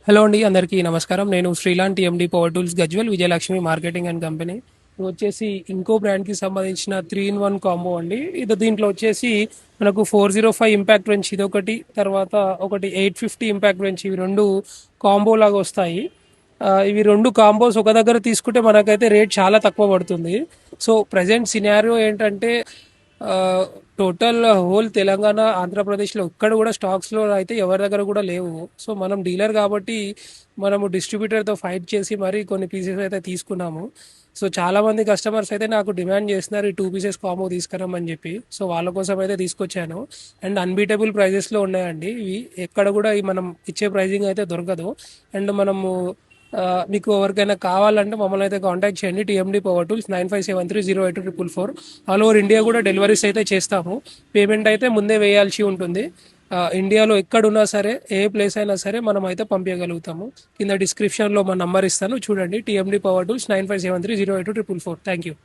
Hello అండి, అందరికీ నమస్కారం. నేను శ్రీలాంటి MD power tools Gajwel Vijayalakshmi marketing and company. ఇది వచ్చేసి ఇంకో బ్రాండ్కి సంబంధించిన 3-in-1 కాంబో అండి. దీంట్లో వచ్చేసి మనకు 405 ఇంపాక్ట్ రెంచ్ ఇది ఒకటి, తర్వాత ఒకటి 850 ఇంపాక్ట్ రెంచ్, ఇవి రెండు కాంబో లాగా వస్తాయి. ఇవి రెండు కాంబోస్ ఒక దగ్గర తీసుకుంటే మనకైతే రేట్ చాలా తక్కువ పడుతుంది. సో ప్రజెంట్ సినారియో ఏంటంటే ఆ, టోటల్ హోల్ తెలంగాణ ఆంధ్రప్రదేశ్లో ఎక్కడ కూడా స్టాక్స్లో అయితే ఎవరి దగ్గర కూడా లేవు. సో మనం డీలర్ కాబట్టి మనము డిస్ట్రిబ్యూటర్తో ఫైట్ చేసి మరి కొన్ని పీసెస్ అయితే తీసుకున్నాము. సో చాలా మంది కస్టమర్స్ అయితే నాకు డిమాండ్ చేస్తున్నారు ఈ 2 పీసెస్ కాంబో తీసుకురమ్మని చెప్పి. సో వాళ్ళ కోసం అయితే తీసుకొచ్చాను. అండ్ అన్బీటబుల్ ప్రైజెస్లో ఉన్నాయండి ఇవి. ఎక్కడ కూడా ఈ మనం ఇచ్చే ప్రైజింగ్ అయితే దొరకదు. అండ్ మనము మీకు ఎవరికైనా కావాలంటే మమ్మల్ని అయితే కాంటాక్ట్ చేయండి. TMD power tools 95730844. All over India కూడా డెలివరీస్ అయితే చేస్తాము. పేమెంట్ అయితే ముందే వేయాల్సి ఉంటుంది. ఇండియాలో ఎక్కడున్నా సరే, ఏ ప్లేస్ అయినా సరే మనం అయితే పంపించగలుగుతాము. కింద డిస్క్రిప్షన్లో మా నంబర్ ఇస్తాను, చూడండి. TMD power tools 95730844. Thank you.